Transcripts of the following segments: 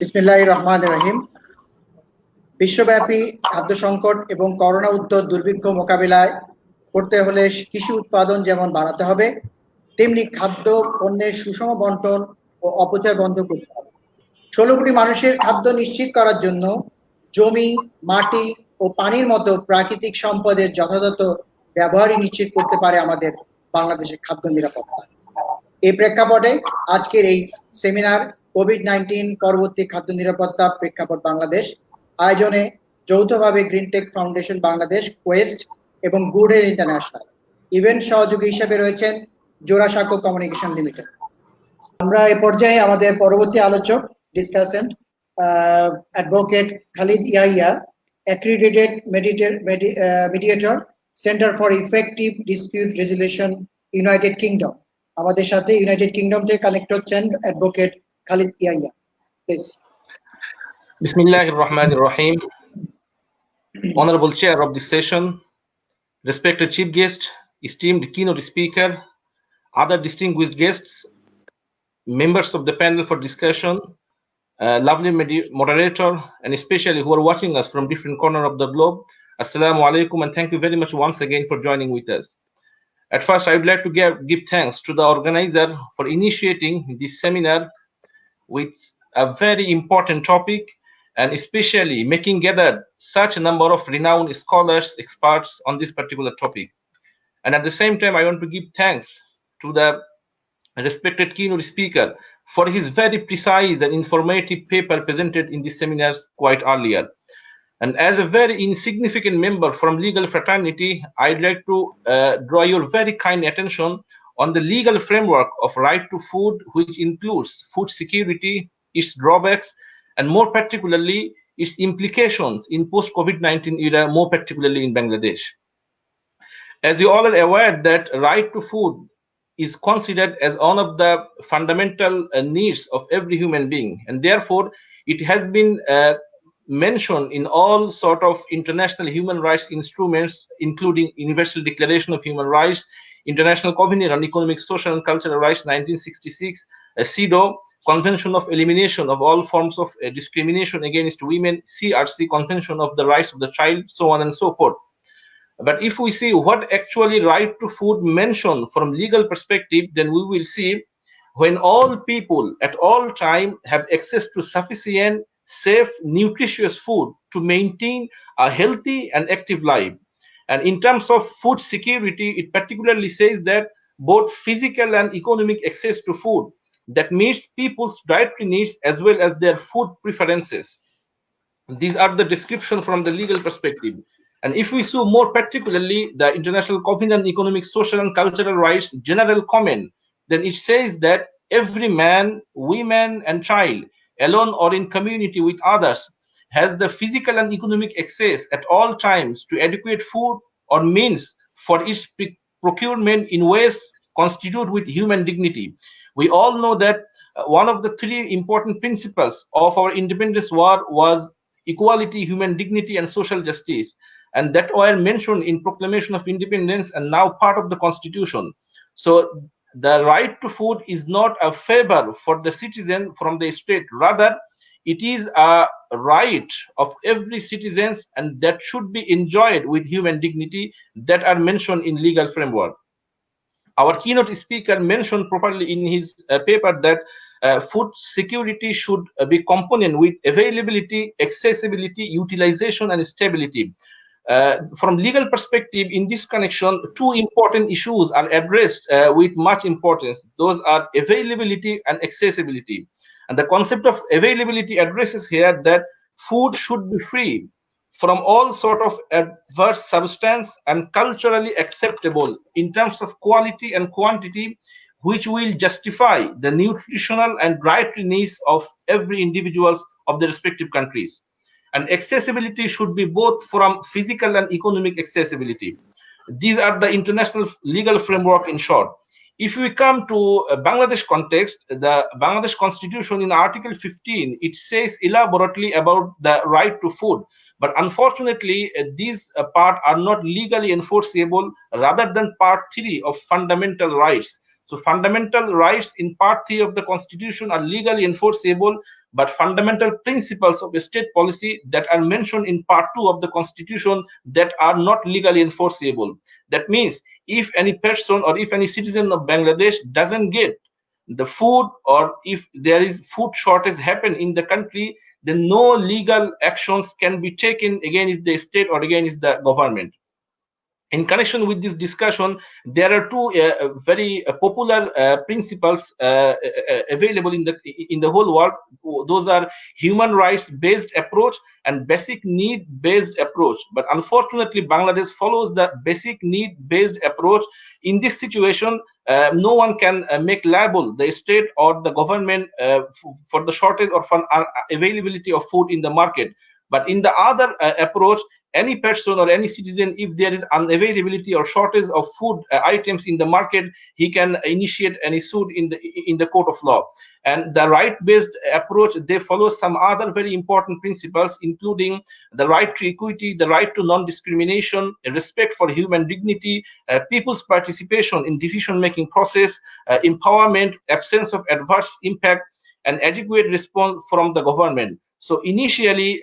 বিসমিল্লাহির রহমানির রহিম। বিশ্বব্যাপী খাদ্য সংকট এবং করোনা উত্তর দুর্ভিক্ষ মোকাবিলায় করতে হলে কৃষি উৎপাদন যেমন বাড়াতে হবে, তেমনি খাদ্য পণ্যের সুষম বন্টন ও অপচয় বন্ধ করতে হবে। ১৬ কোটি মানুষের খাদ্য নিশ্চিত করার জন্য জমি, মাটি ও পানির মতো প্রাকৃতিক সম্পদের যথাযথ ব্যবহারই নিশ্চিত করতে পারে আমাদের বাংলাদেশের খাদ্য নিরাপত্তা। এই প্রেক্ষাপটে আজকের এই সেমিনার কোভিড-19 পরবর্তী খাদ্য নিরাপত্তা প্রেক্ষাপট বাংলাদেশ আয়োজনে যৌথভাবে গ্রিনটেক ফাউন্ডেশন বাংলাদেশ, কোয়েস্ট এবং গুড হেলথ ইন্টারন্যাশনাল। ইভেন্ট সহযোগী হিসেবে রয়েছেন জোড়াসাঁকো কমিউনিকেশন লিমিটেড। আমরা এ পর্যায়ে আমাদের পরবর্তী আলোচক discussant advocate Khalid Yahya, accredited mediator, centre for effective dispute resolution, United Kingdom. আমাদের সাথে ইউনাইটেড কিংডম থেকে কানেক্ট হচ্ছেন advocate Khalid Yahya, please. Bismillahir Rahmanir Rahim. Honorable Chair of this session, respected Chief Guest, esteemed keynote speaker, other distinguished guests, members of the panel for discussion, lovely moderator, and especially who are watching us from different corners of the globe. Assalamu alaikum, and thank you very much once again for joining with us. At first, I would like to give thanks to the organizer for initiating this seminar with a very important topic, and especially making gathered such a number of renowned scholars, experts on this particular topic. And at the same time, I want to give thanks to the respected keynote speaker for his very precise and informative paper presented in this seminar quite earlier. And as a very insignificant member from legal fraternity, I'd like to draw your very kind attention on the legal framework of right to food, which includes food security, its drawbacks, and more particularly its implications in post-COVID-19 era, more particularly in Bangladesh. As you all are aware that right to food is considered as one of the fundamental needs of every human being, and therefore it has been mentioned in all sort of international human rights instruments, including Universal Declaration of Human Rights, International Covenant on Economic, Social and Cultural Rights 1966, CEDAW, Convention of Elimination of All Forms of Discrimination Against Women, CRC, Convention of the Rights of the Child, so on and so forth. But if we see what actually right to food mentioned from legal perspective, then we will see when all people at all time have access to sufficient, safe, nutritious food to maintain a healthy and active life. And in terms of food security, it particularly says that both physical and economic access to food that meets people's dietary needs as well as their food preferences. These are the description from the legal perspective. And if we see more particularly the International Covenant on Economic, Social and Cultural Rights general comment, then it says that every man, woman and child, alone or in community with others, has the physical and economic access at all times to adequate food or means for its procurement in ways constitute with human dignity. We all know that one of the three important principles of our independence war was equality, human dignity and social justice, and that were mentioned in Proclamation of Independence and now part of the Constitution. So the right to food is not a favor for the citizen from the state, rather it is a right of every citizen, and that should be enjoyed with human dignity that are mentioned in legal framework. Our keynote speaker mentioned properly in his paper that food security should be component with availability, accessibility, utilization and stability. From legal perspective, in this connection, two important issues are addressed with much importance. Those are availability and accessibility. And the concept of availability addresses here that food should be free from all sort of adverse substance and culturally acceptable in terms of quality and quantity, which will justify the nutritional and dietary needs of every individuals of the respective countries. And accessibility should be both from physical and economic accessibility. These are the international legal framework in short. If we come to Bangladesh context, the Bangladesh Constitution in Article 15, it says elaborately about the right to food. But unfortunately, these parts are not legally enforceable rather than Part 3 of fundamental rights. So fundamental rights in Part 3 of the Constitution are legally enforceable, but fundamental principles of state policy that are mentioned in Part 2 of the Constitution that are not legally enforceable. That means if any person or if any citizen of Bangladesh doesn't get the food, or if there is food shortage happen in the country, then no legal actions can be taken against the state or against the government. In connection with this discussion, there are two very popular principles available in the whole world. Those are human rights based approach and basic need based approach. But unfortunately, Bangladesh follows the basic need based approach. In this situation, no one can make liable the state or the government for the shortage or for availability of food in the market. But in the other approach, any person or any citizen, if there is unavailability or shortage of food items in the market, he can initiate any suit in the court of law. And the right-based approach, they follow some other very important principles, including the right to equity, the right to non-discrimination, respect for human dignity, people's participation in decision-making process, empowerment, absence of adverse impact, and adequate response from the government. So initially,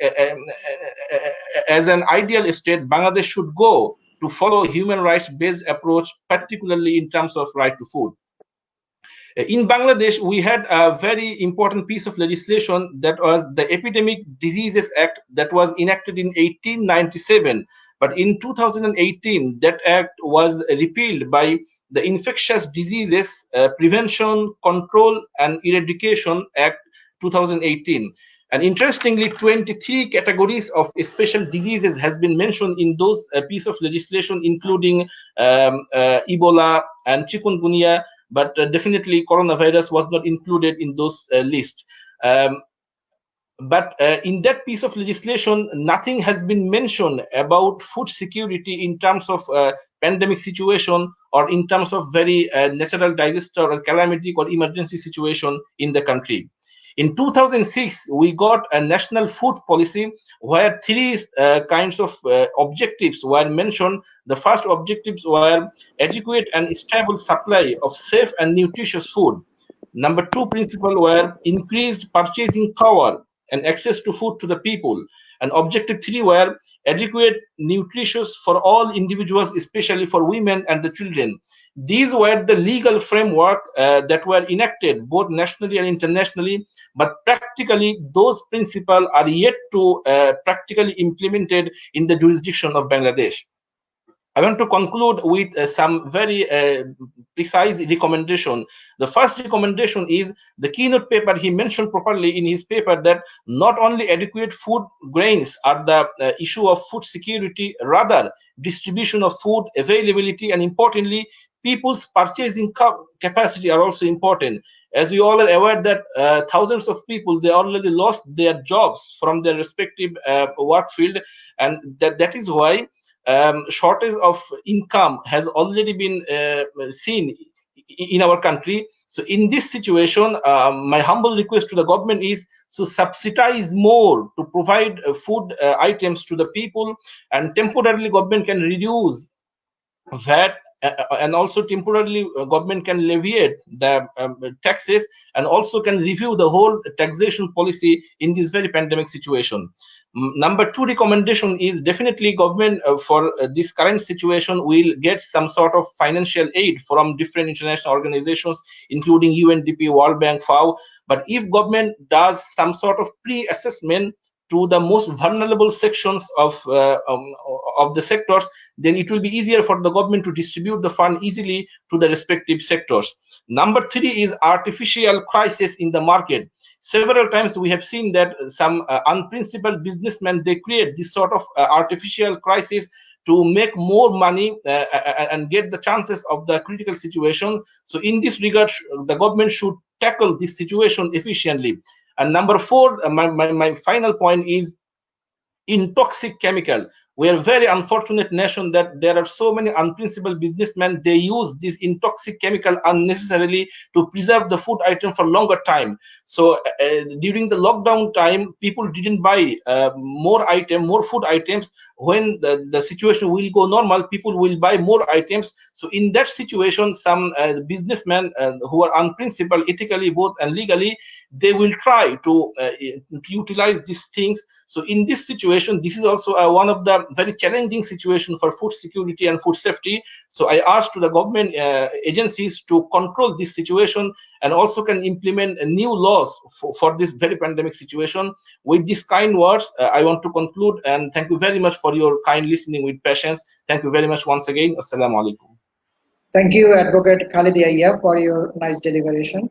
as an ideal state, Bangladesh should go to follow human rights-based approach, particularly in terms of right to food. In Bangladesh, we had a very important piece of legislation that was the Epidemic Diseases Act that was enacted in 1897. But in 2018, that act was repealed by the Infectious Diseases Prevention, Control and Eradication Act 2018. And interestingly, 23 categories of special diseases has been mentioned in those piece of legislation, including Ebola and chikungunya, but definitely coronavirus was not included in those list. But in that piece of legislation, nothing has been mentioned about food security in terms of pandemic situation or in terms of very natural disaster or calamity or emergency situation in the country. In 2006, we got a national food policy where three kinds of objectives were mentioned. The first objectives were adequate and stable supply of safe and nutritious food. Number two principle were increased purchasing power and access to food to the people. And objective three were adequate nutritious for all individuals, especially for women and the children. These were the legal framework that were enacted both nationally and internationally, but practically those principles are yet to practically implemented in the jurisdiction of Bangladesh. I want to conclude with some very precise recommendation. The first recommendation is the keynote paper. He mentioned properly in his paper that not only adequate food grains are the issue of food security, rather distribution of food, availability, and importantly, people's purchasing capacity are also important. As we all are aware that thousands of people, they already lost their jobs from their respective work field, and that is why shortage of income has already been seen in our country. So in this situation, my humble request to the government is to subsidize more to provide food items to the people, and temporarily government can reduce VAT, and also temporarily government can alleviate the taxes, and also can review the whole taxation policy in this very pandemic situation. Number two recommendation is definitely government for this current situation will get some sort of financial aid from different international organizations, including UNDP, World Bank, FAO. But if government does some sort of pre-assessment to the most vulnerable sections of the sectors, then it will be easier for the government to distribute the fund easily to the respective sectors. Number three is artificial crisis in the market. Several times we have seen that some unprincipled businessmen, they create this sort of artificial crisis to make more money and get the chances of the critical situation. So in this regard, the government should tackle this situation efficiently. And number four, my final point is in toxic chemical. We are a very unfortunate nation that there are so many unprincipled businessmen. They use this intoxic chemical unnecessarily to preserve the food item for longer time. So during the lockdown time, people didn't buy more food items. When the situation will go normal, people will buy more items. So in that situation, some businessmen who are unprincipled ethically both and legally, they will try to utilize these things. So in this situation, this is also one of the very challenging situation for food security and food safety. So I asked to the government agencies to control this situation and also can implement new laws for this very pandemic situation. With these kind words, I want to conclude, and thank you very much for your kind listening with patience. Thank you very much once again. Assalamu alaikum. Thank you, Advocate Khalid Yahya, for your nice deliberation.